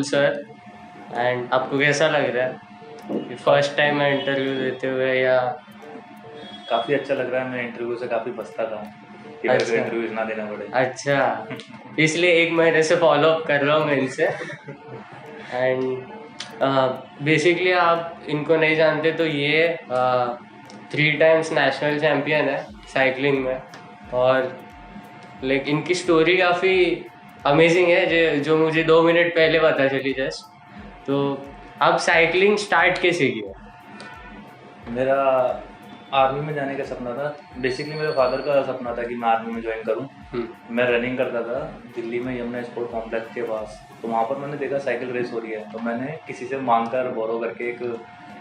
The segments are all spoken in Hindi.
सर। एंड आपको कैसा लग रहा है फर्स्ट टाइम मैं इंटरव्यू देते हुए या? काफ़ी अच्छा लग रहा है। मैं इंटरव्यू से काफ़ी बचता था कि मेरे को अच्छा इंटरव्यूज ना देना पड़े। अच्छा, इसलिए 1 महीने से फॉलो अप कर रहा हूँ मैं इनसे। एंड बेसिकली आप इनको नहीं जानते तो ये 3 टाइम्स नेशनल चैम्पियन है साइकिलिंग में। और लाइक इनकी स्टोरी काफ़ी अमेजिंग है जो मुझे 2 मिनट पहले पता चली जस्ट। तो आप साइकिलिंग स्टार्ट कैसे किया? मेरा आर्मी में जाने का सपना था। बेसिकली मेरे फादर का सपना था कि मैं आर्मी में ज्वाइन करूं। मैं रनिंग करता था दिल्ली में यमुना स्पोर्ट कॉम्प्लेक्स के पास। तो वहाँ पर मैंने देखा साइकिल रेस हो रही है, तो मैंने किसी से मांग कर बोरो करके एक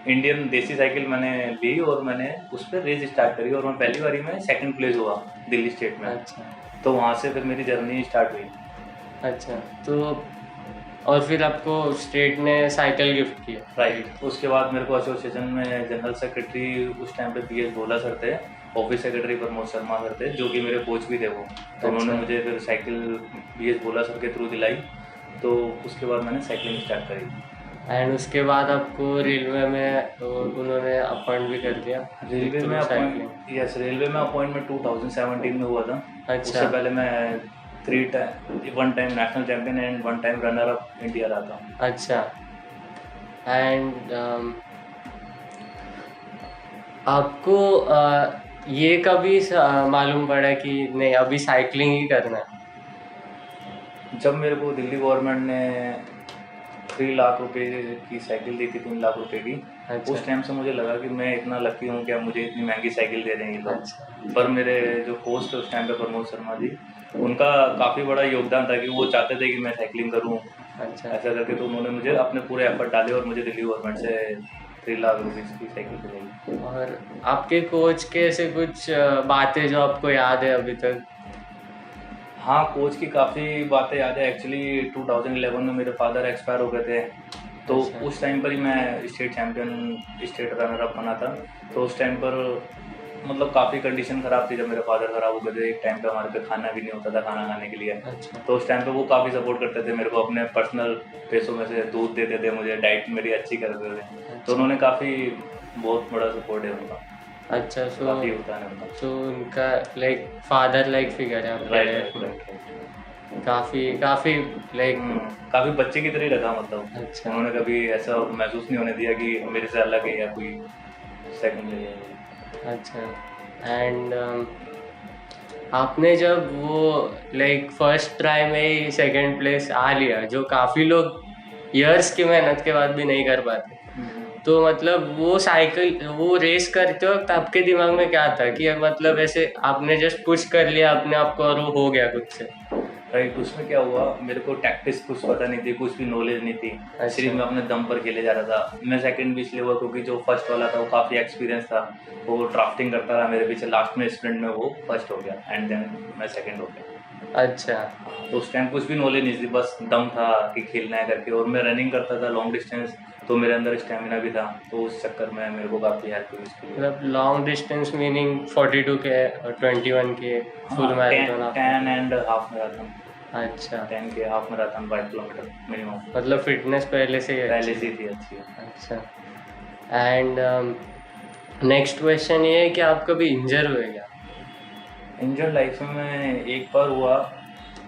इंडियन देसी साइकिल मैंने ली और मैंने उस पर रेस स्टार्ट करी और मैं पहली बारी में सेकंड प्लेस हुआ दिल्ली स्टेट में। अच्छा तो वहाँ से फिर मेरी जर्नी स्टार्ट हुई। अच्छा। तो और फिर आपको स्टेट ने साइकिल गिफ्ट किया? राइट। उसके बाद मेरे को एसोसिएशन में जनरल सेक्रेटरी उस टाइम पे पीएस भोला सर थे, office secretary Pramod Sharma sir थे जो कि मेरे कोच भी थे वो। तो उन्होंने मुझे फिर साइकिल पीएस भोला सर के थ्रू दिलाई। तो उसके बाद मैंने साइकिलिंग स्टार्ट करी। एंड उसके बाद आपको रेलवे में उन्होंने अपॉइंट भी कर दिया रेलवे में थ्रू साइकिलिंग? रेलवे में अपॉइंटमेंट 2017 में हुआ था। अच्छा उससे पहले मैं 1 time national champion and 1 time runner up India रहा था। अच्छा। एंड आपको ये कभी मालूम पड़ा कि नहीं अभी साइकिलिंग ही करना है? जब मेरे को दिल्ली गवर्नमेंट ने 3 लाख रुपए की साइकिल दी थी, 3 लाख रुपए की। अच्छा उस टाइम से मुझे लगा कि मैं इतना लकी हूँ कि अब मुझे इतनी महंगी साइकिल दे रहे हैं ये लोग। अच्छा पर मेरे जो कोच थे उस टाइम पे प्रमोद शर्मा जी, उनका काफ़ी बड़ा योगदान था कि वो चाहते थे कि मैं साइकिलिंग करूँ अच्छा। ऐसा करके। तो उन्होंने मुझे अपने पूरे एफर्ट डाले और मुझे दिल्ली गवर्नमेंट से 3 लाख रुपीज़ की साइकिल दिलाई। और आपके कोच के ऐसे कुछ बातें जो आपको याद है अभी तक? हाँ, कोच की काफ़ी बातें याद है। एक्चुअली 2011 में मेरे फादर एक्सपायर हो गए थे। तो अच्छा उस टाइम पर ही मैं state champion, state runner up बना था। तो उस टाइम पर मतलब काफ़ी कंडीशन ख़राब थी जब मेरे फादर ख़राब हो गए थे। एक टाइम पे हमारे पे खाना भी नहीं होता था खाना खाने के लिए। अच्छा तो उस टाइम पे वो काफ़ी सपोर्ट करते थे मेरे को, अपने पर्सनल पैसों में से दूध देते थे मुझे, डाइट मेरी अच्छी करते थे। तो अच्छा उन्होंने काफ़ी बहुत बड़ा सपोर्ट है उनका, अच्छा। काफ़ी योगदान है उनका। सो उनका लाइक फादर लाइक फिगर है आपके राइट लाइफ राइट में? राइट। काफ़ी काफ़ी लाइक। काफ़ी बच्चे की तरह ही रखा मतलब। अच्छा उन्होंने कभी ऐसा महसूस नहीं होने दिया कि मेरे से अलग है या कोई सेकंड है। अच्छा। एंड आपने जब वो लाइक फर्स्ट ट्राई में ही सेकंड प्लेस आ लिया जो काफ़ी लोग इयर्स की मेहनत के बाद भी नहीं कर पाते, तो मतलब वो साइकिल वो रेस करते वक्त आपके दिमाग में क्या था कि मतलब ऐसे आपने जस्ट पुश कर लिया अपने आप को और वो हो गया खुद से? राइट। उसमें क्या हुआ, मेरे को टैक्टिक्स कुछ पता नहीं थी, कुछ भी नॉलेज नहीं थी। सिर्फ मैं अपने दम पर खेले जा रहा था। मैं सेकंड भी इसलिए हुआ क्योंकि जो फर्स्ट वाला था वो काफ़ी एक्सपीरियंस था। वो ड्राफ्टिंग करता रहा मेरे पीछे, लास्ट में स्प्रिंट में वो फर्स्ट हो गया एंड देन मैं सेकंड हो गया। अच्छा तो उस टाइम कुछ भी नॉलेज नहीं थी, बस दम था कि खेलना है करके। और मैं रनिंग करता था लॉन्ग डिस्टेंस, तो मेरे अंदर स्टेमिना भी था। तो उस चक्कर में मेरे को काफ़ी हेल्प हुई इसके लिए। मतलब लॉन्ग डिस्टेंस मीनिंग 42 के और 21 के फुल हाँ, मैराथन आप? 10 एंड हाफ मैराथन। अच्छा 10 के हाफ मैराथन 5 किलोमीटर मिनिमम। मतलब फिटनेस पहले से ही पहले अच्छी से है। ही थी अच्छी। अच्छा। एंड नेक्स्ट क्वेश्चन ये है कि आप कभी इंजर हुए क्या? इंजर्ड लाइफ में एक बार हुआ,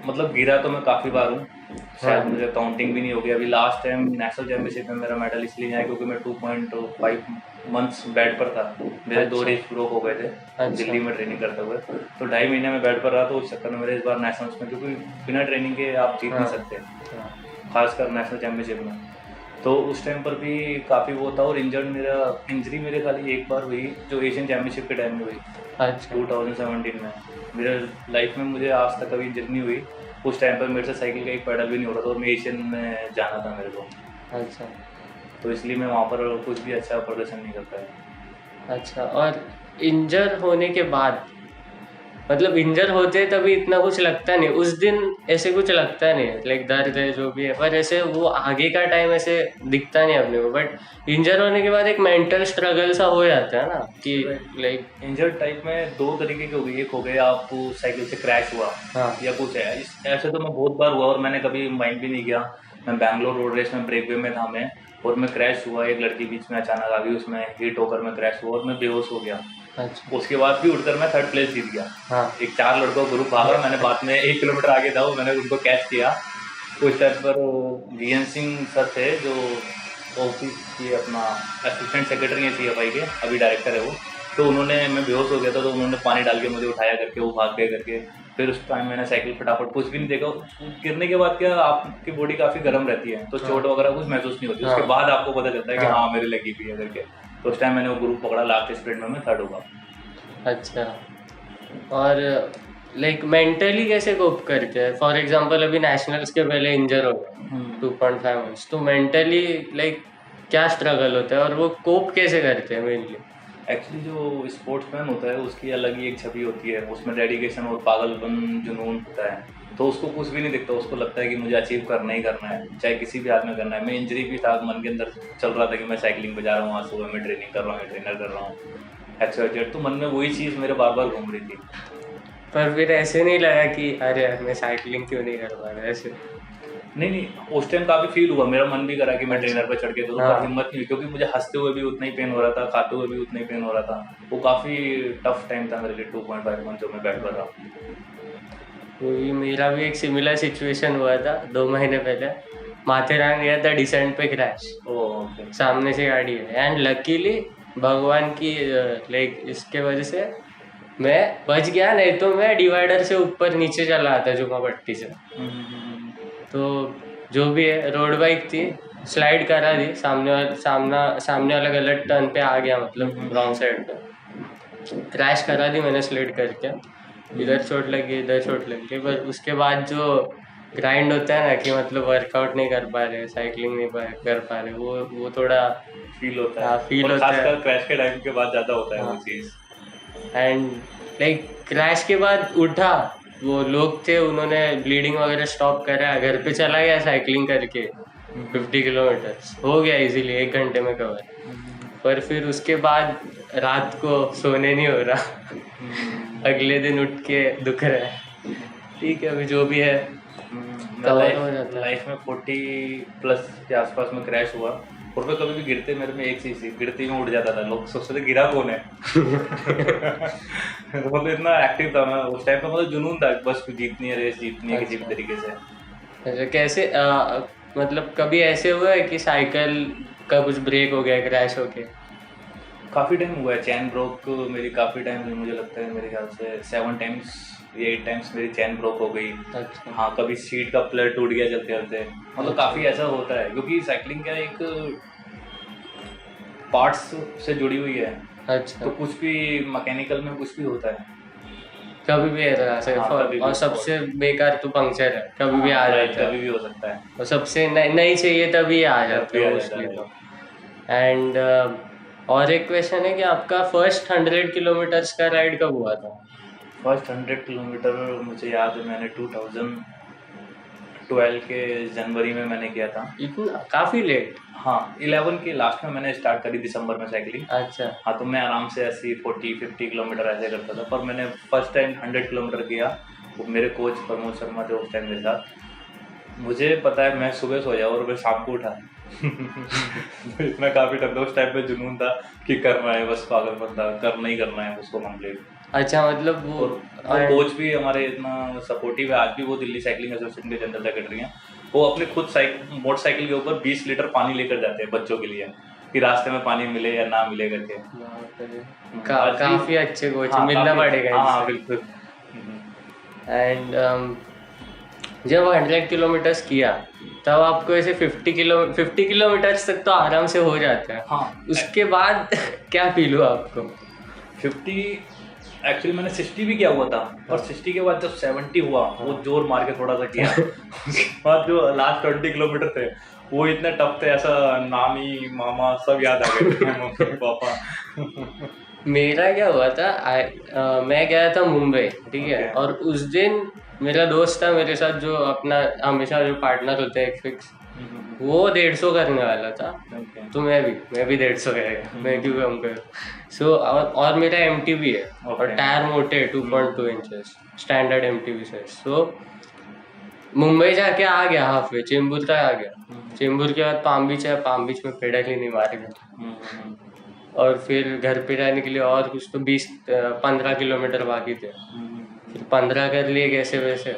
मतलब गिरा तो मैं काफ़ी बार हूँ। शायद हाँ मुझे काउंटिंग भी नहीं होगी। अभी लास्ट टाइम नेशनल चैंपियनशिप में मेरा मेडल इसलिए नहीं आया क्योंकि मैं 2.5 मंथ्स बेड पर था। मेरे 2 अच्छा रिस्ट ब्रोक हो गए थे अच्छा दिल्ली में ट्रेनिंग करते हुए। तो 2.5 महीने में बेड पर रहा। तो उस चक्कर में मेरे इस बार नेशनल्स में, क्योंकि बिना ट्रेनिंग के आप जीत नहीं हाँ सकते, हाँ। खासकर नेशनल चैंपियनशिप में। तो उस टाइम पर भी काफ़ी वो था। और इंजरी मेरे खाली एक बार हुई जो एशियन चैंपियनशिप के टाइम में हुई अच्छा 2017 में। मेरे लाइफ में मुझे आज तक कभी इंजरी नहीं हुई। उस टाइम पर मेरे से साइकिल का एक पैडल भी नहीं हो रहा था और मैं एशियन में जाना था मेरे को। अच्छा तो इसलिए मैं वहाँ पर कुछ भी अच्छा प्रदर्शन नहीं कर पाया। अच्छा। और इंजर होने के बाद मतलब इंजर होते तभी इतना कुछ लगता नहीं, उस दिन ऐसे कुछ लगता नहीं है लाइक दर्द है जो भी है, पर ऐसे वो आगे का टाइम ऐसे दिखता नहीं अपने को। बट इंजर होने के बाद एक मेंटल स्ट्रगल सा हो जाता है ना कि लाइक। इंजर्ड टाइप में 2 तरीके की हो गई। एक हो गया आपको साइकिल से क्रैश हुआ हाँ या कुछ है ऐसे तो मैं बहुत बार हुआ और मैंने कभी माइंड भी नहीं किया। मैं बैंगलोर रोड रेस में ब्रेकवे में था मैं, और मैं क्रैश हुआ, एक लड़की बीच में अचानक आ गई, उसमें हिट होकर मैं क्रैश हुआ और मैं बेहोश हो गया। अच्छा। उसके बाद भी उठकर मैं 3rd प्लेस जीत गया। हाँ। एक 4 लड़कों का ग्रुप भागा, मैंने बाद में 1 किलोमीटर आगे था वो, मैंने उनको कैच किया। उस टाइम पर वीएन सिंह सर थे जो ऑफिस के अपना असिस्टेंट सेक्रेटरी हैं CFI के, अभी डायरेक्टर है वो। तो उन्होंने, मैं बेहोश हो गया था तो उन्होंने पानी डाल के मुझे उठाया करके, वो भाग गए करके। फिर उस टाइम मैंने साइकिल फटाफट, कुछ भी नहीं देखा। गिरने के बाद क्या, आपकी बॉडी काफ़ी गर्म रहती है तो चोट वगैरह कुछ महसूस नहीं होती। उसके बाद आपको पता चलता है कि हाँ मेरे लगी हुई है करके। तो उस टाइम मैंने वो ग्रुप पकड़ा, लास्ट स्प्रिंट में मैं 3rd हुआ। अच्छा। और लाइक मेंटली कैसे कोप करते हैं? फॉर एग्जांपल अभी नेशनल्स के पहले इंजर हो गए 2.5 मंथ्स, तो मेंटली लाइक क्या स्ट्रगल होता है और वो कोप कैसे करते हैं मेनली? एक्चुअली जो स्पोर्ट्समैन होता है उसकी अलग ही एक छवि होती है, उसमें डेडिकेशन और पागलपन, जुनून होता है। तो उसको कुछ भी नहीं दिखता, उसको लगता है कि मुझे अचीव करना ही करना है, चाहे किसी भी हाल में करना है। मैं इंजरी भी था, मन के अंदर चल रहा था कि मैं साइकिलिंग पे जा रहा हूँ, आज सुबह मैं ट्रेनिंग कर रहा हूँ, ट्रेनर कर रहा हूँ, एक्सरसाइज। तो मन में वही चीज़ मेरे बार बार घूम रही थी। पर फिर ऐसे नहीं लगा कि अरे यार मैं साइकिलिंग क्यों नहीं कर पा रहा ऐसे? नहीं, उस टाइम काफ़ी फील हुआ, मेरा मन भी करा कि मैं ट्रेनर पर चढ़ के करूँ, पर हिम्मत नहीं हुई, क्योंकि मुझे हंसते हुए भी उतना ही पेन हो रहा था, खाते हुए भी उतना ही पेन हो रहा था। वो काफ़ी टफ टाइम था मेरे लिए, 2.5 मंथ जो मैं बैठ कर रहा। वही मेरा भी एक सिमिलर सिचुएशन हुआ था 2 महीने पहले। माथेरान गया था, डिसेंट पे क्रैश, ओके। सामने से गाड़ी है, एंड लकीली भगवान की लाइक इसके वजह से मैं बच गया, नहीं तो मैं डिवाइडर से ऊपर नीचे चला आता जुमा पट्टी से। तो जो भी है, रोड बाइक थी, स्लाइड करा दी, सामने वाला गलत टर्न पे आ गया, मतलब रॉन्ग साइड पे क्रैश करा दी मैंने स्लाइड करके। इधर चोट लगी, इधर चोट लगी, पर उसके बाद जो ग्राइंड होता है ना कि मतलब वर्कआउट नहीं कर पा रहे, साइकिलिंग नहीं कर पा रहे, वो थोड़ा फील होता है। हाँ, फील होता है। खासकर क्रैश के टाइम के बाद ज़्यादा होता है वो चीज़। एंड लाइक क्रैश के बाद उठा, वो लोग थे उन्होंने ब्लीडिंग वगैरह स्टॉप करा, घर पे चला गया साइकिलिंग करके 50 किलोमीटर हो गया इजीली 1 घंटे में कवर। पर फिर उसके बाद रात को सोने नहीं हो रहा अगले दिन उठ के दुख रहा है। ठीक है, अभी जो भी है कवर हो जाता है। लाइफ में 40+ के आसपास में क्रैश हुआ, और मैं कभी भी गिरते, मेरे में एक चीज़ थी, गिरते ही मैं उठ जाता था। लोग सोचते थे गिरा कौन है मतलब इतना एक्टिव था मैं उस टाइम पे, मतलब जुनून था, बस जीतनी है, रेस जीतनी है किसी भी तरीके से। अच्छा, कैसे मतलब कभी ऐसे हुआ है कि साइकिल का कुछ ब्रेक हो गया, क्रैश हो गया? काफ़ी टाइम हुआ है, चैन ब्रोक मेरी काफ़ी टाइम हुई, मुझे लगता है मेरे ख्याल से 7 टाइम्स या 8 टाइम्स मेरी चैन ब्रोक हो गई। अच्छा। हाँ, कभी सीट का प्लेयर टूट गया चलते चलते, मतलब काफ़ी ऐसा होता है, क्योंकि साइकिलिंग क्या एक पार्ट्स से जुड़ी हुई है। अच्छा, तो कुछ भी मैकेनिकल में कुछ भी होता है, कभी भी ऐसा आ सकता हाँ, है। कभी भी। और सबसे बेकार तो पंक्चर है, कभी भी आ राइट, जाता कभी है। भी हो सकता है। और सबसे नहीं चाहिए तभी आ जाता तभी है आ जाता मोस्टली है। तो। एंड और एक क्वेश्चन है कि आपका फर्स्ट 100 किलोमीटर्स का राइड कब हुआ था? फर्स्ट 100 किलोमीटर मुझे याद है, मैंने 2012 के जनवरी में मैंने किया था। इतना काफ़ी लेट? हाँ, 11 के लास्ट में मैंने स्टार्ट करी दिसंबर में साइकिलिंग। अच्छा। हाँ, तो मैं आराम से 80, 40, 50 किलोमीटर ऐसे करता था, पर मैंने फर्स्ट टाइम 100 किलोमीटर किया। वो मेरे कोच प्रमोद शर्मा थे उस टाइम मेरे साथ। मुझे पता है मैं सुबह सो जाऊँ और मैं शाम को उठा तो इतना काफ़ी टफ था उस टाइम पे, जुनून था कि करना है, बस पागलपन था, करना ही करना है उसको कंप्लीट। अच्छा, मतलब वो और कोच भी हमारे इतना सपोर्टिव है, आज भी वो दिल्ली साइकिलिंग एसोसिएशन के जनरल सेक्रेटरी हैं। वो अपने खुद मोटरसाइकिल के ऊपर 20 लीटर पानी लेकर जाते हैं बच्चों के लिए, कि रास्ते में पानी मिले या ना मिले करके। काफ़ी अच्छे कोच, हाँ, मिलना पड़ेगा। हाँ, बिल्कुल। एंड जब 100 किलोमीटर्स किया तब आपको ऐसे 50 किलोमीटर्स तक तो आराम से हो जाता है। हाँ, उसके बाद क्या फील हुआ आपको? 50 एक्चुअली मैंने 60 भी किया हुआ था, और 60 के बाद जब 70 हुआ, वो जोर मार के थोड़ा सा किया उसके बाद जो लास्ट 20 किलोमीटर थे वो इतने टफ थे, ऐसा नानी मामा सब याद आ गए मम्मी पापा। मेरा क्या हुआ था, मैं गया था मुंबई, ठीक है। और उस दिन मेरा दोस्त था मेरे साथ, जो अपना हमेशा जो पार्टनर होते हैं एक फिक्स, वो 150 करने वाला था। तो मैं भी 150 करेगा, मैं क्यों कम करूँ। सो और मेरा MTB है और टायर मोटे 2.2 इंचेस स्टैंडर्ड MTB साइज। सो मुंबई जाके आ गया हाफ वे, चेंबूर तक आ गया। चेंबूर के बाद पाम बीच है, पाम बीच में पेडल ही नहीं मारेगा। और फिर घर पे जाने के लिए और कुछ तो 20-15 किलोमीटर बाकी थे। फिर 15 कर लिए कैसे वैसे,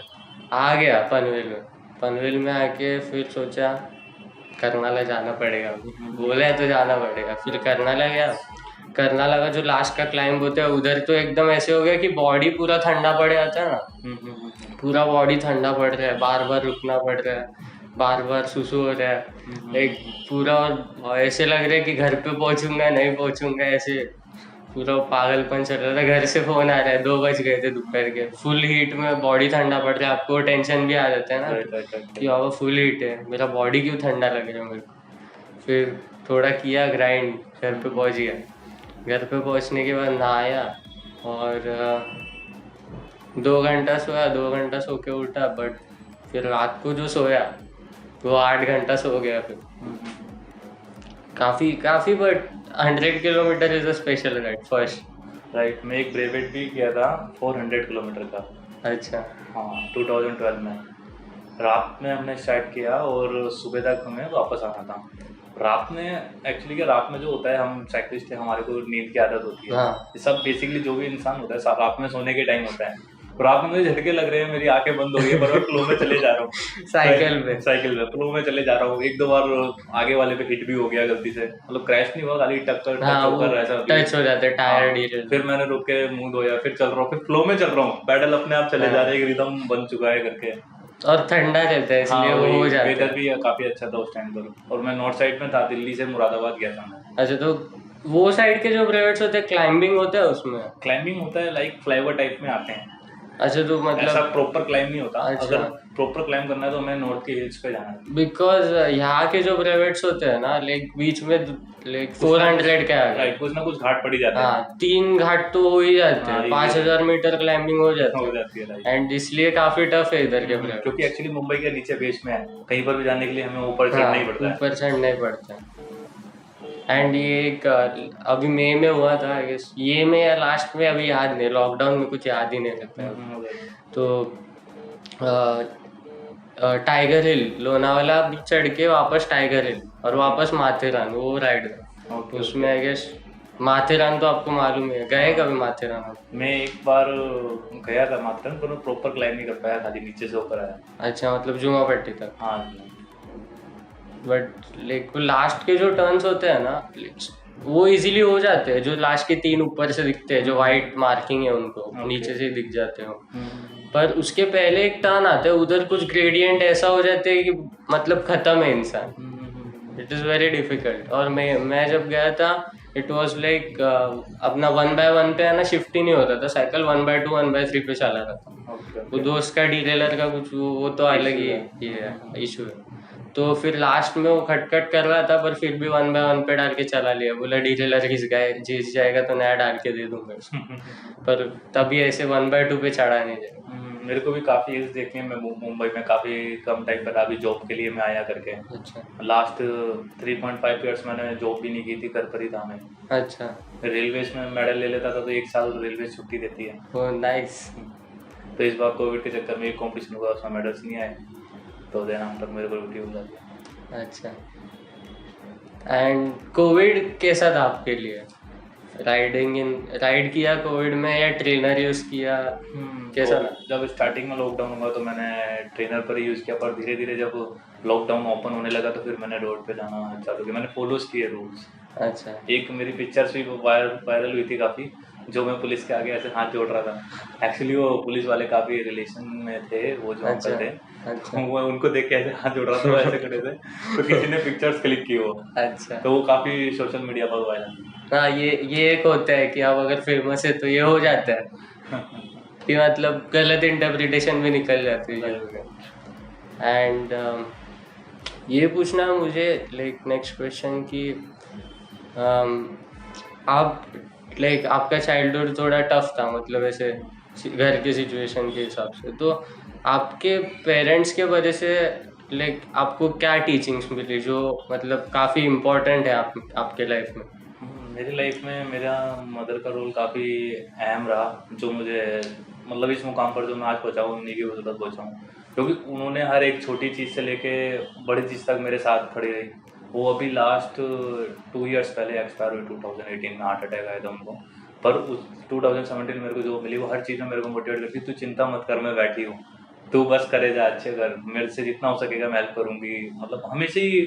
आ गया पनवेल में। पनवेल में आके फिर सोचा करनाला जाना पड़ेगा, बोला है तो जाना पड़ेगा। फिर करनाला गया। करनाला का जो लास्ट का क्लाइंब होता है उधर तो एकदम ऐसे हो गया कि बॉडी पूरा ठंडा पड़ जाता है ना, पूरा बॉडी ठंडा पड़ रहा है, बार बार रुकना पड़ रहा है, बार बार सुसु हो रहा है, एक पूरा। और ऐसे लग रहा है कि घर पे पहुंचूंगा नहीं पहुंचूंगा, ऐसे पूरा पागलपन चल रहा था। घर से फोन आ रहा है, 2 बज गए थे दोपहर के, फुल हीट में बॉडी ठंडा पड़ रहा है, आपको टेंशन भी आ जाता है ना कि बाबा फुल हीट है, मेरा बॉडी क्यों ठंडा लग रहा है मेरे को। फिर थोड़ा किया ग्राइंड, घर पे पहुंच गया। घर पे पहुंचने के बाद नहाया और 2 घंटा सोया, 2 घंटा सो के उठा। बट फिर रात को जो सोया वो 8 घंटा सो गया। फिर काफ़ी काफ़ी, but 100 kilometre is a special ride first. Right, मैं एक ब्रेवेट भी किया था 400 किलोमीटर का। अच्छा। हाँ, 2012 में रात में हमने स्टार्ट किया और सुबह तक हमें वापस आना था। रात में एक्चुअली क्या, रात में जो होता है, हम साइकिलिस्ट है, हमारे को नींद की आदत होती है। हाँ। ये सब बेसिकली जो भी इंसान होता है रात में सोने के टाइम होता है। रात में मुझे झटके लग रहे हैं, मेरी आंखें बंद हो गई है, पर मैं फ्लो में चले जा रहा हूँ साइकिल में फ्लो में चले जा रहा हूँ। 1-2 बार आगे वाले पे हिट भी हो गया गलती से, मतलब क्रैश नहीं हुआ, खाली टक्कर टच हो जाते हैं टायर डील। फिर मैंने रुक के मुंह धोया, फिर चल रहा हूँ, फिर फ्लो में चल रहा हूँ, पैडल अपने आप चले जा रहे हैं, एक रिदम बन चुका है करके। और ठंडा रहता है इसलिए वो हो जाता है। वेदर भी काफी अच्छा था उस टाइम पर। और मैं नॉर्थ साइड में था, दिल्ली से मुरादाबाद गया था मैं। अच्छा, तो वो साइड के जो प्राइवेट्स होते हैं क्लाइंबिंग होता है उसमें? क्लाइंबिंग होता है, लाइक फ्लाईओवर टाइप में आते हैं। अच्छा, तो मतलब ऐसा प्रॉपर क्लाइंब नहीं होता। अच्छा। अगर प्रॉपर क्लाइंब करना है तो हमें नॉर्थ के हिल्स पे जाना है। बिकॉज यहाँ के जो प्राइवेट्स होते हैं ना, लाइक बीच में लाइक 400 का है, कुछ ना कुछ घाट पड़ी जाते हैं। हाँ, 3 घाट तो हो ही जाते हैं, 5000 मीटर क्लाइंबिंग हो जाती है। एंड इसलिए काफी टफ है इधर के प्राइवेट, क्योंकि एक्चुअली मुंबई के नीचे बेस में है, कहीं पर भी जाने के लिए हमें ऊपर चढ़ना ही पड़ता है। ऊपर चढ़ना ही पड़ता है। एंड ये एक अभी मई में हुआ था, आई गेस ये में या लास्ट में, अभी याद नहीं, लॉकडाउन में कुछ याद ही नहीं रहता है। तो टाइगर हिल, लोनावाला भी चढ़ के वापस टाइगर हिल और वापस माथेरान, वो राइड था। उसमें आई गेस माथेरान तो आपको मालूम है, गए कभी माथेरान? मैं एक बार गया था माथेरान, पर प्रॉपर क्लाइंब नहीं कर पाया, खाली नीचे से होकर आया। अच्छा, मतलब जुमा पट्टी तक? हाँ। बट लाइक लास्ट के जो टर्न्स होते हैं ना, वो इजीली हो जाते हैं। जो लास्ट के 3 ऊपर से दिखते हैं, जो वाइट मार्किंग है उनको नीचे से दिख जाते हैं। पर उसके पहले एक टर्न आता है, उधर कुछ ग्रेडियंट ऐसा हो जाते हैं कि मतलब खत्म है इंसान। It is very difficult. और मैं जब गया था, इट वॉज लाइक अपना 1/1 पे है ना, शिफ्ट ही नहीं होता था साइकिल, 1/2 1/3 पे चला रहा था। वो दोस्त का डीरेलर का कुछ वो तो अलग ही इशू है। तो फिर लास्ट में वो खटखट कर रहा था, पर फिर भी 1/1 पे डाल के चला लिया। बोला डीरेलर घिस जाएगा तो नया डाल के दे दूंगा उसको। पर तभी ऐसे 1/2 पे चढ़ा नहीं जाएगा। मेरे को भी काफ़ी यूज देखी है। मैं मुंबई में काफ़ी कम टाइम पर अभी जॉब के लिए मैं आया करके। अच्छा। लास्ट 3.5 ईयर्स मैंने जॉब भी नहीं की थी, घर पर ही था मैं। अच्छा। रेलवेज में मेडल ले लेता था, तो 1 साल रेलवे छुट्टी देती है। Oh nice. तो इस बार कोविड के चक्कर में एक कॉम्पिटिशन हुआ, उसमें मेडल्स नहीं आए, तो देन हम तक मेरे को ड्यूटी हो जाती। अच्छा। एंड कोविड कैसा था आपके लिए? राइड किया कोविड में या ट्रेनर यूज किया? कैसा था? जब स्टार्टिंग में लॉकडाउन हुआ तो मैंने ट्रेनर पर ही यूज़ किया, पर धीरे धीरे जब लॉकडाउन ओपन होने लगा तो फिर मैंने रोड पे जाना चालू किया। मैंने फॉलोज किए रूल्स। अच्छा। एक मेरी पिक्चर्स भी वायरल हुई थी काफ़ी, जो मैं पुलिस के आगे ऐसे हाथ जोड़ रहा था। एक्चुअली वो पुलिस वाले काफ़ी रिलेशन में थे, वो जो अंकल थे। अच्छा। वो उनको देख के ऐसे हाथ जोड़ रहा था, वो ऐसे खड़े थे, तो किसी ने पिक्चर्स क्लिक की वो। अच्छा। तो वो काफ़ी सोशल मीडिया पर वायरल। हाँ, ये एक होता है कि आप अगर फेमस है तो ये हो जाता है कि मतलब गलत इंटरप्रिटेशन भी निकल जाती है। एंड ये पूछना मुझे लाइक नेक्स्ट क्वेश्चन कि आप लाइक आपका चाइल्डहुड थोड़ा टफ था, मतलब ऐसे घर के सिचुएशन के हिसाब से, तो आपके पेरेंट्स के वजह से लाइक आपको क्या टीचिंग्स मिली जो मतलब काफ़ी इम्पोर्टेंट है आपके लाइफ में? मेरी लाइफ में मेरा मदर का रोल काफ़ी अहम रहा, जो मुझे मतलब इस मुकाम पर जो मैं आज पहुँचा हूँ, उन्हीं की वजह से पहुँचा हूँ। क्योंकि उन्होंने हर एक छोटी चीज़ से लेके बड़ी चीज़ तक मेरे साथ खड़ी रही। वो अभी लास्ट 2 ईयर्स पहले एक्सपायर हुई, 2018 में हार्ट अटैक आया था उनको। पर उस 2017 मेरे को जो मिली वो हर चीज़ में मेरे को मोटिवेट करती, तू चिंता मत कर, मैं बैठी हूँ, तू बस करे जा, अच्छे कर, मेरे से जितना हो सकेगा मैं हेल्प करूँगी। मतलब हमेशा ही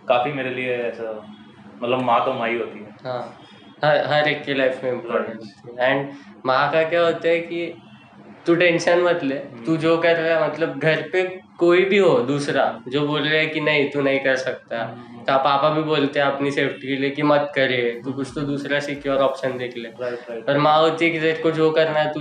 काफ़ी मेरे लिए ऐसा, मतलब माँ तो माँ ही होती है। हाँ, हर एक की लाइफ में इम्पोर्टेंट होती है। एंड माँ का क्या होता है कि तू टेंशन मत ले, तू जो कर रहा है, मतलब घर पे कोई भी हो दूसरा जो बोल रहा है कि नहीं तू नहीं कर सकता, तो पापा भी बोलते हैं अपनी सेफ्टी के लिए कि मत करे, तू कुछ तो दूसरा सिक्योर ऑप्शन देख ले। पर माँ होती है कि तेरे को जो करना है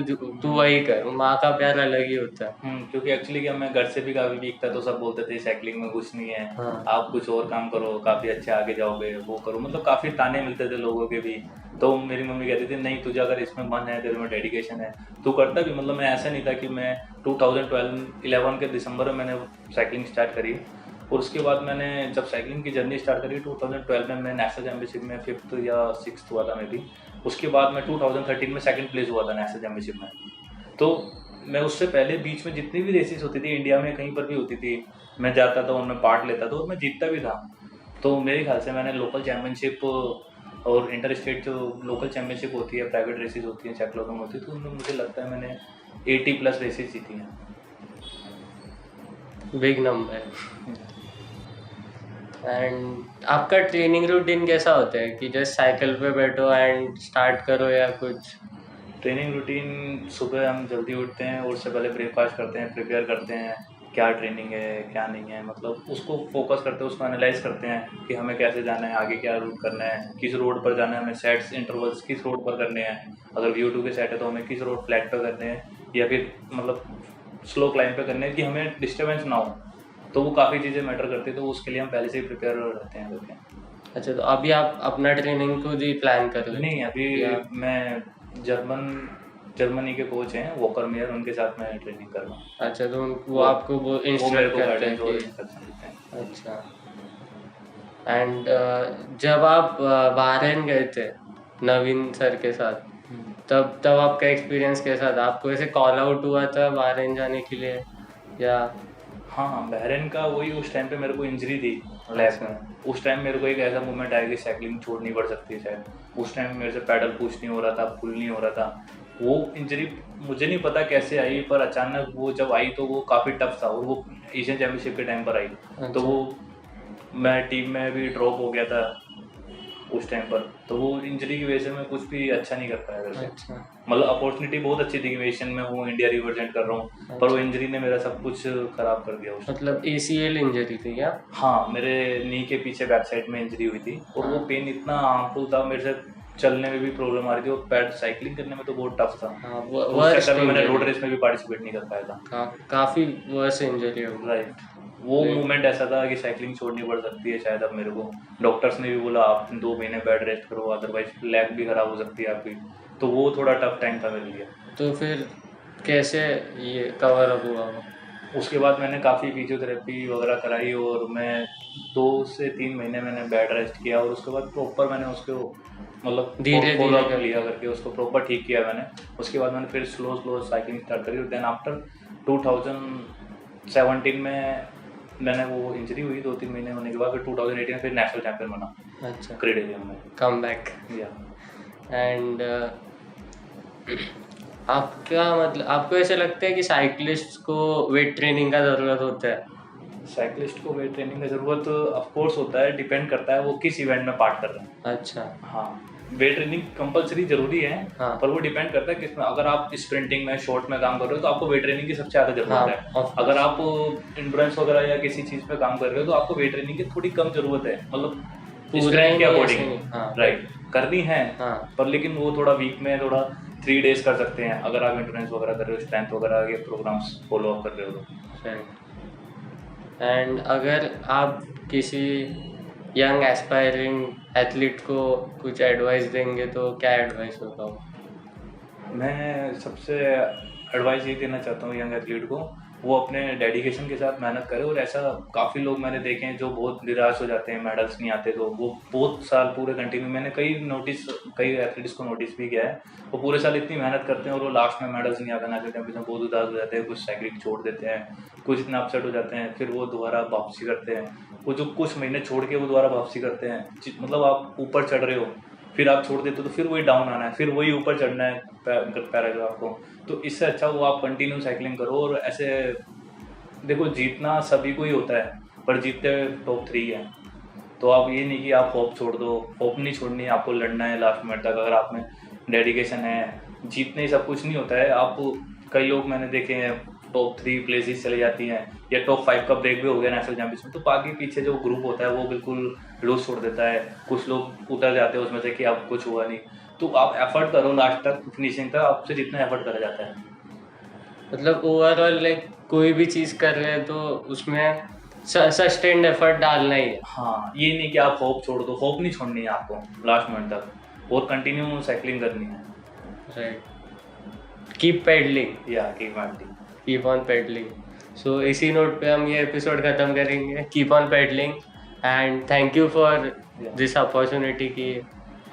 तू वही कर। माँ का प्यार अलग ही होता है। क्योंकि एक्चुअली क्या, मैं घर से भी काफ़ी वीक था, तो सब बोलते थे साइकिलिंग में कुछ नहीं है, हाँ। आप कुछ और काम करो, काफ़ी अच्छे आगे जाओगे, वो करो, मतलब काफ़ी ताने मिलते थे लोगों के भी। तो मेरी मम्मी कहती थी नहीं, तुझे अगर इसमें मन है, तेरे में डेडिकेशन है, तू करता भी। मतलब मैं ऐसा नहीं था कि मैं 2011 के दिसंबर में मैंने साइकिलिंग स्टार्ट करी, और उसके बाद मैंने जब साइकिलिंग की जर्नी स्टार्ट करी 2012 में, मैं नेशनल चैम्पियनशिप में 5th या 6th हुआ था मैं भी। उसके बाद मैं 2013 में 2nd प्लेस हुआ था नेशनल चैम्पियनशिप में। तो मैं उससे पहले बीच में जितनी भी रेसेस होती थी इंडिया में, कहीं पर भी होती थी, मैं जाता था, उनमें पार्ट लेता था और मैं जीतता भी था। तो मेरे ख्याल से मैंने लोकल चैम्पियनशिप और इंटर स्टेट जो लोकल चैम्पियनशिप होती है, प्राइवेट रेसेस होती हैं, साइक्लोथॉन होती है, तो उनमें मुझे लगता है मैंने 80+ रेसेस जीती हैं। Big number. एंड आपका ट्रेनिंग रूटीन कैसा होता है कि जस्ट साइकिल पे बैठो एंड स्टार्ट करो या कुछ? ट्रेनिंग रूटीन, सुबह हम जल्दी उठते हैं और उससे पहले ब्रेकफास्ट करते हैं, प्रिपेयर करते हैं क्या ट्रेनिंग है क्या नहीं है, मतलब उसको फोकस करते हैं, उसको एनालाइज करते हैं कि हमें कैसे जाना है, आगे क्या रूट करना है, किस रोड पर जाना है, हमें सेट्स इंटरवल्स किस रोड पर करने हैं, अगर व्यू 2 के सेट है तो हमें किस रोड फ्लैट पर करने हैं या फिर मतलब स्लो क्लाइंब पे करने हैं कि हमें डिस्टर्बेंस ना हो। तो वो काफ़ी चीज़ें मैटर करती है, तो उसके लिए हम पहले से ही प्रिपेयर रहते हैं करके। अच्छा, तो अभी आप अपना ट्रेनिंग खुद ही प्लान कर रहे हो? नहीं, अभी मैं जर्मनी के कोच हैं वॉकर मेयर, उनके साथ मैं ट्रेनिंग कर रहा हूँ। अच्छा, तो वो आपको वो मेरे इंस्ट्रक्ट को करते हैं गाइडेंस और कि इंस्ट्रक्शन देते हैं। अच्छा। एंड जब आप बहरीन गए थे नवीन सर के साथ, तब आपका एक्सपीरियंस कैसा था? आपको ऐसे कॉल आउट हुआ था बहरीन जाने के लिए या? हाँ, बहरीन का वही, उस टाइम पे मेरे को इंजरी थी लेग में। उस टाइम मेरे को एक ऐसा मोमेंट आया कि साइकिलिंग छोड़नी पड़ सकती है शायद। उस टाइम मेरे से पैडल पुश नहीं हो रहा था, पुल नहीं हो रहा था। वो इंजरी मुझे नहीं पता कैसे आई, पर अचानक वो जब आई तो वो काफ़ी टफ था, और वो एशियन चैम्पियनशिप के टाइम पर आई। तो वो मैं टीम में भी ड्रॉप हो गया था उस टाइम पर, तो वो इंजरी की वजह से मैं कुछ भी अच्छा नहीं कर पाया करके। अच्छा। मतलब अपॉर्चुनिटी बहुत अच्छी थी कि मैं एशियन में हूँ, इंडिया रिप्रेजेंट कर रहा हूँ, पर वो इंजरी ने मेरा सब कुछ खराब कर दिया उस टाइम। मतलब ACL इंजरी थी क्या? हाँ, मेरे नी के पीछे बैक साइड में इंजरी हुई थी, और वो पेन इतना हार्मफुल था, मेरे से चलने में भी प्रॉब्लम आ रही थी और पैड साइकिलिंग करने में तो बहुत टफ था। हाँ, उस चक्कर में मैंने रोड रेस में भी पार्टिसिपेट नहीं कर पाया था। काफ़ी वर्स इंजरी हो। राइट, वो मोमेंट ऐसा था कि साइकिलिंग छोड़नी पड़ सकती है शायद अब मेरे को। डॉक्टर्स ने भी बोला आप 2 महीने बेड रेस्ट करो, अदरवाइज लेग भी खराब हो सकती है आपकी। तो वो थोड़ा टफ टाइम था मेरे लिए। तो फिर कैसे ये कवर अप हुआ? उसके बाद मैंने काफ़ी फिजियोथेरेपी वगैरह कराई, और मैं 2 से 3 महीने मैंने बेड रेस्ट किया, और उसके बाद प्रॉपर मैंने उसको मतलब धीरे फॉलो धीरे अप लिया करके उसको प्रॉपर ठीक किया मैंने। उसके बाद मैंने फिर स्लो साइकिलिंग स्टार्ट करी, और देन आफ्टर 2017 में मैंने वो इंजरी हुई 2-3 महीने होने के बाद, फिर 2018 में फिर नेशनल चैंपियन बना। अच्छा, क्रेडिलियम में कम बैक। या एंड आपका मतलब आपको ऐसे लगता है कि साइकिलिस्ट को वेट ट्रेनिंग का ज़रूरत होता है? साइकिलिस्ट को वेट ट्रेनिंग की ज़रूरत ऑफ कोर्स होता है, डिपेंड करता है वो किस इवेंट में पार्ट कर रहे हैं। अच्छा। हाँ, वेट ट्रेनिंग कंपलसरी जरूरी है। हाँ। पर वो डिपेंड करता है किस में। अगर आप स्प्रिंटिंग में शॉर्ट में काम कर रहे हो तो आपको वेट ट्रेनिंग की सबसे ज़्यादा जरूरत हाँ, है। अगर आप इंड्योरेंस वगैरह या किसी चीज़ पे काम कर रहे हो तो आपको वेट ट्रेनिंग की थोड़ी कम जरूरत है, मतलब स्ट्रेंथ के अकॉर्डिंग। राइट, करनी है। हाँ। पर लेकिन वो थोड़ा वीक में थोड़ा 3 डेज कर सकते हैं अगर आप इंड्योरेंस वगैरह कर रहे हो, स्ट्रेंथ वगैरह के प्रोग्राम्स फॉलो अप कर रहे हो। एंड अगर आप किसी यंग एस्पायरिंग एथलीट को कुछ एडवाइस देंगे तो क्या एडवाइस होगा? मैं सबसे एडवाइस ये देना चाहता हूँ यंग एथलीट को वो अपने डेडिकेशन के साथ मेहनत करे। और ऐसा काफ़ी लोग मैंने देखे हैं जो बहुत निराश हो जाते हैं, मेडल्स नहीं आते तो वो बहुत साल पूरे कंटिन्यू, मैंने कई एथलीट्स को नोटिस भी किया है, वो पूरे साल इतनी मेहनत करते हैं और वो लास्ट में मेडल्स नहीं आते ना, नेशनल चैंपियनशिप बहुत उदास हो जाते हैं, कुछ साइकिलिंग छोड़ देते हैं, कुछ इतना अपसेट हो जाते हैं, फिर वो दोबारा वापसी करते हैं। वो जो कुछ महीने छोड़ के वो दोबारा वापसी करते हैं, मतलब आप ऊपर चढ़ रहे हो, फिर आप छोड़ देते हो तो फिर वही डाउन आना है, फिर वही ऊपर चढ़ना है पैराग्राफ को। तो इससे अच्छा वो आप कंटिन्यू साइकिलिंग करो। और ऐसे देखो, जीतना सभी को ही होता है, पर जीतते टॉप 3 है। तो आप ये नहीं कि आप होप छोड़ दो, होप नहीं छोड़नी है, आपको लड़ना है लास्ट मिनट तक। अगर आप में डेडिकेशन है, जीतने ही सब कुछ नहीं होता है। आप कई लोग मैंने देखे हैं टॉप 3 प्लेसेस चले जाती हैं, या टॉप 5 का ब्रेक भी हो गया नेशनल चैंपियनशिप में, तो बाकी पीछे जो ग्रुप होता है वो बिल्कुल लूज छोड़ देता है, कुछ लोग उतर जाते हैं उसमें से कि अब कुछ हुआ नहीं। तो आप एफर्ट करो लास्ट तक, फिनिशिंग तक, आपसे जितना एफर्ट करा जाता है। मतलब ओवरऑल लाइक कोई भी चीज़ कर रहे हैं तो उसमें सस्टेन्ड एफर्ट डालना ही है। हाँ, ये नहीं कि आप होप छोड़ दो, होप नहीं छोड़नी है आपको लास्ट मिनट तक, और कंटिन्यू साइकिलिंग करनी है। राइट, कीप पेडलिंग, या keep pedalling, keep on pedalling. So इसी नोट पे हम ये एपिसोड ख़त्म करेंगे। Keep on pedalling and thank you for this opportunity कि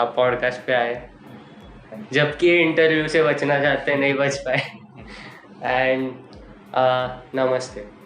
आप पॉडकास्ट पे आए, जबकि इंटरव्यू से बचना चाहते नहीं बच पाए। एंड नमस्ते।